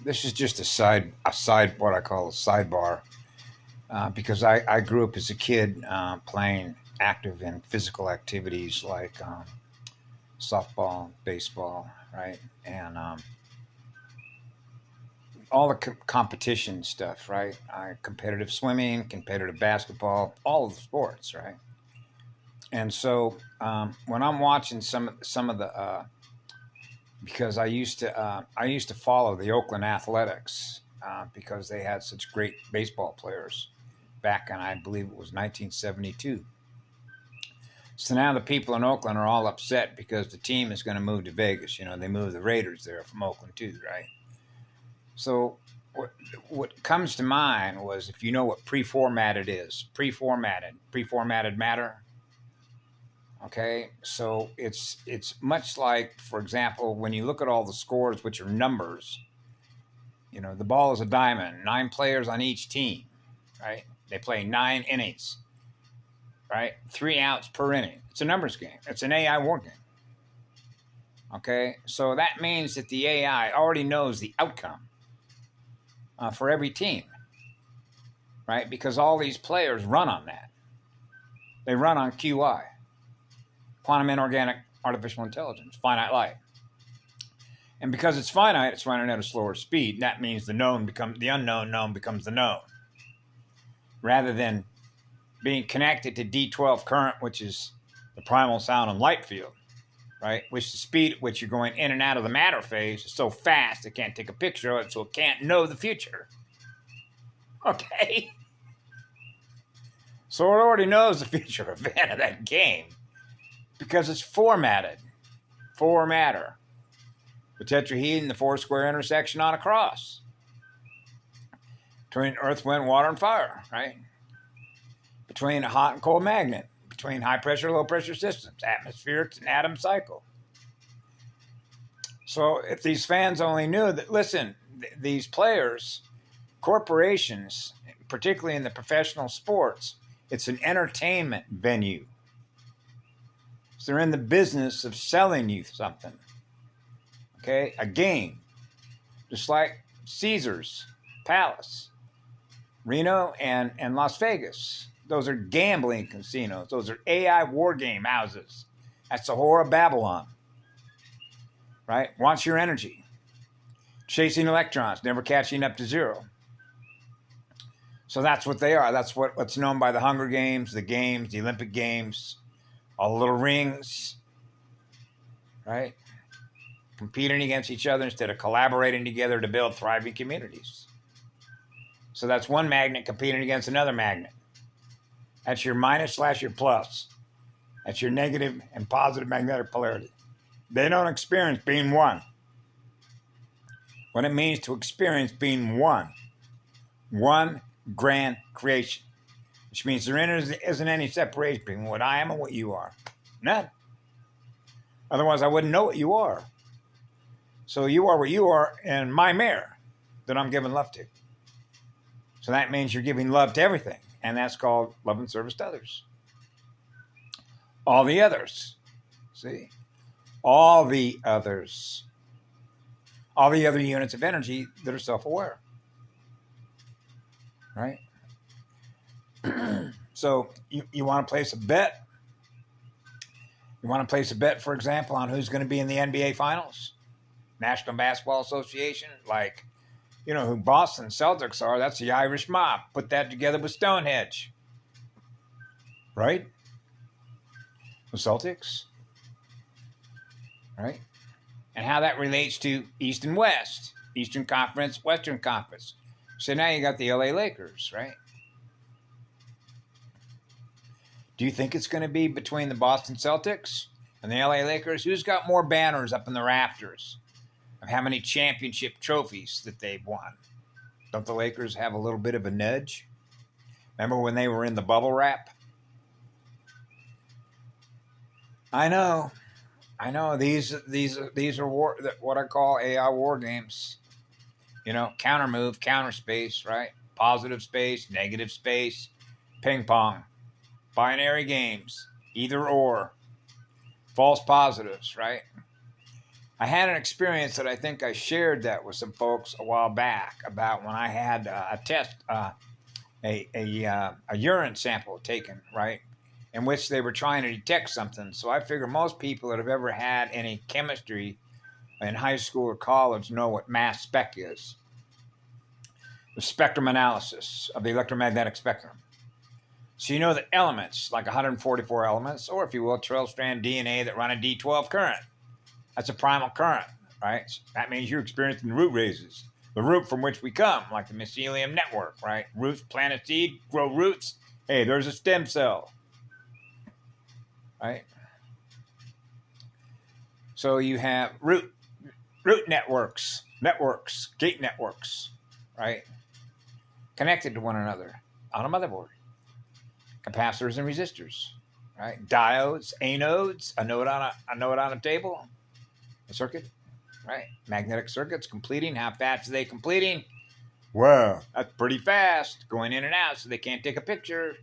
This is just a side, what I call a sidebar, because I grew up as a kid playing active in physical activities like softball, baseball, right, and all the competition stuff, right? Competitive swimming, competitive basketball, all of the sports, right? And so when I'm watching some of the because I used to follow the Oakland Athletics because they had such great baseball players back in, I believe it was 1972. So now the people in Oakland are all upset because the team is going to move to Vegas. You know, they moved the Raiders there from Oakland too, right? So what comes to mind was, if you know what pre-formatted is, pre-formatted matter. Okay, so it's much like, for example, when you look at all the scores, which are numbers. You know, the ball is a diamond, 9 players on each team, right? They play 9 innings, right? 3 outs per inning. It's a numbers game. It's an AI war game. Okay, so that means that the AI already knows the outcome for every team, right? Because all these players run on that. They run on QI, quantum inorganic artificial intelligence, finite light. And because it's finite, it's running at a slower speed. That means the unknown known becomes the known. Rather than being connected to D12 current, which is the primal sound and light field, right? Which the speed at which you're going in and out of the matter phase is so fast it can't take a picture of it, so it can't know the future. Okay? So it already knows the future event of that game because it's formatted for matter. The tetrahedron, the four-square intersection on a cross between earth, wind, water, and fire, right? Between a hot and cold magnet, between high-pressure, low-pressure systems, atmospheric and atom cycle. So if these fans only knew that, listen, these players, corporations, particularly in the professional sports, it's an entertainment venue. So they're in the business of selling you something. Okay, a game, just like Caesar's Palace, Reno, and Las Vegas. Those are gambling casinos. Those are AI war game houses. That's the whore of Babylon, right? Wants your energy, chasing electrons, never catching up to zero. So that's what they are. That's what's known by the Hunger Games, the Olympic Games, all the little rings, right? Competing against each other instead of collaborating together to build thriving communities. So that's one magnet competing against another magnet. That's your minus / your plus. That's your negative and positive magnetic polarity. They don't experience being one. What it means to experience being one. One grand creation. Which means there isn't any separation between what I am and what you are. None. Otherwise, I wouldn't know what you are. So you are what you are, and my mare that I'm giving love to. So that means you're giving love to everything, and that's called love and service to others. All the others, see? All the others. All the other units of energy that are self-aware. Right? So you want to place a bet? You want to place a bet, for example, on who's going to be in the NBA Finals? National Basketball Association, like, you know who Boston Celtics are. That's the Irish mob. Put that together with Stonehenge. Right? The Celtics. Right? And how that relates to East and West. Eastern Conference, Western Conference. So now you got the LA Lakers, right? Do you think it's going to be between the Boston Celtics and the LA Lakers? Who's got more banners up in the rafters of how many championship trophies that they've won? Don't the Lakers have a little bit of a nudge? Remember when they were in the bubble wrap? I know. These are what I call AI war games. You know, counter move, counter space, right? Positive space, negative space, ping pong, binary games, either or, false positives, right? I had an experience that I think I shared that with some folks a while back about when I had a test, a urine sample taken, right, in which they were trying to detect something. So I figure most people that have ever had any chemistry in high school or college know what mass spec is. The spectrum analysis of the electromagnetic spectrum. So you know that elements, like 144 elements, or if you will, 12-strand DNA that run a D12 current. That's a primal current, right? That means you're experiencing root raises, the root from which we come, like the mycelium network, right? Roots plant a seed, grow roots. Hey, there's a stem cell, right? So you have root networks, gate networks, right? Connected to one another on a motherboard. Capacitors and resistors, right? Diodes, anodes, a node on a table, a circuit, right? Magnetic circuits completing. How fast are they completing? Well, that's pretty fast, going in and out, so they can't take a picture.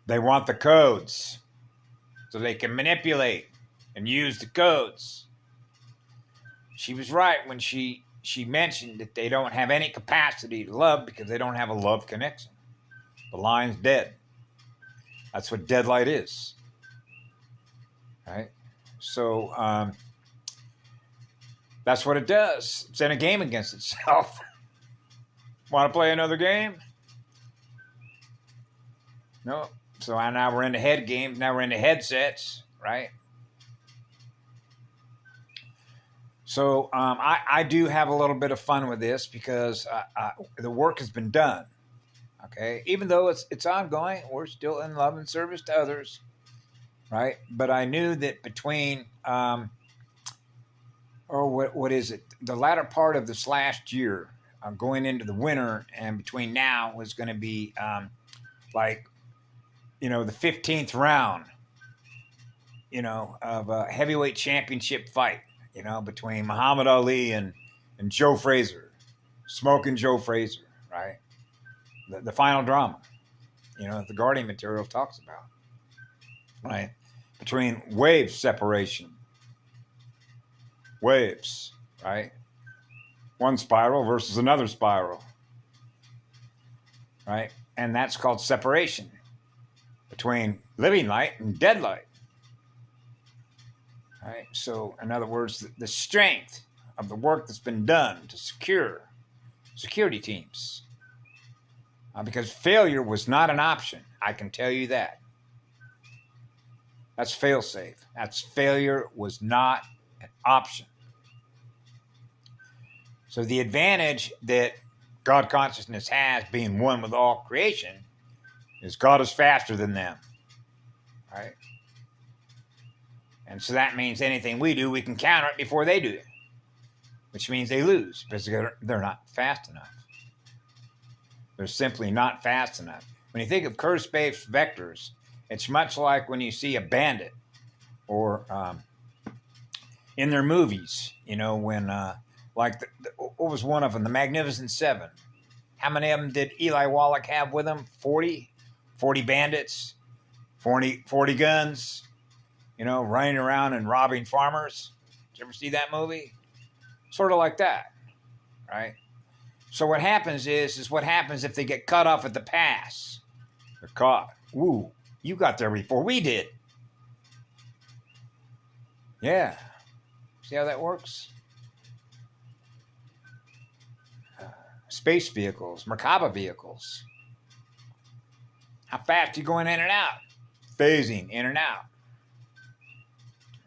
They want the codes so they can manipulate and use the codes. She was right when she mentioned that they don't have any capacity to love because they don't have a love connection. The line's dead. That's what dead light is. Right? So that's what it does. It's in a game against itself. Want to play another game? No. So now we're into head games. Now we're into headsets, right? So I do have a little bit of fun with this because the work has been done. Okay, even though it's ongoing, we're still in love and service to others, right? But I knew that between what is it? The latter part of this last year, going into the winter, and between now was going to be like, the 15th round, of a heavyweight championship fight, between Muhammad Ali and Joe Frazier, smoking Joe Frazier, right? The final drama, that the Guardian material talks about, right? Between wave separation, waves, right? One spiral versus another spiral, right? And that's called separation between living light and dead light, right? So, in other words, the strength of the work that's been done to secure security teams. Because failure was not an option. I can tell you that. That's fail-safe. Failure was not an option. So the advantage that God consciousness has, being one with all creation, is God is faster than them. Right? And so that means anything we do, we can counter it before they do it. Which means they lose because they're not fast enough. They're simply not fast enough. When you think of curve-space vectors, it's much like when you see a bandit or in their movies, when what was one of them, the Magnificent Seven. How many of them did Eli Wallach have with him? 40? 40 bandits, 40 guns, running around and robbing farmers. Did you ever see that movie? Sort of like that, right? So what happens is what happens if they get cut off at the pass. They're caught. Ooh, you got there before we did. Yeah. See how that works? Space vehicles, Merkaba vehicles. How fast are you going in and out? Phasing in and out.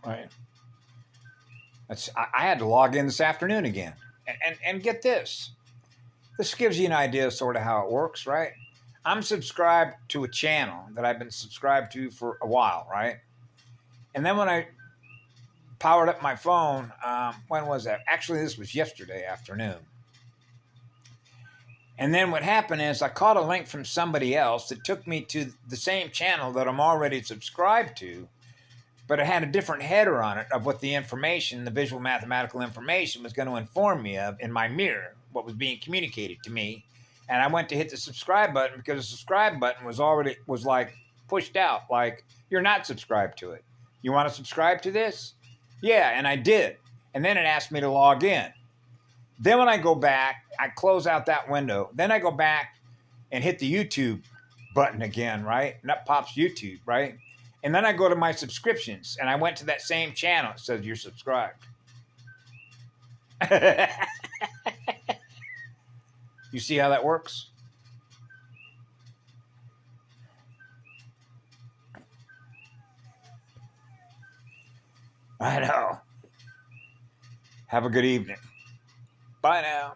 Right. I had to log in this afternoon again. And get this. This gives you an idea of sort of how it works, right? I'm subscribed to a channel that I've been subscribed to for a while, right? And then when I powered up my phone, when was that? Actually, this was yesterday afternoon. And then what happened is I caught a link from somebody else that took me to the same channel that I'm already subscribed to, but it had a different header on it of what the information, the visual mathematical information, was going to inform me of in my mirror, what was being communicated to me. And I went to hit the subscribe button because the subscribe button was like pushed out, like you're not subscribed to it. You want to subscribe to this? Yeah, and I did. And then it asked me to log in. Then when I go back, I close out that window. Then I go back and hit the YouTube button again, right? And that pops YouTube, right? And then I go to my subscriptions and I went to that same channel. It says you're subscribed. You see how that works? I know. Have a good evening. Bye now.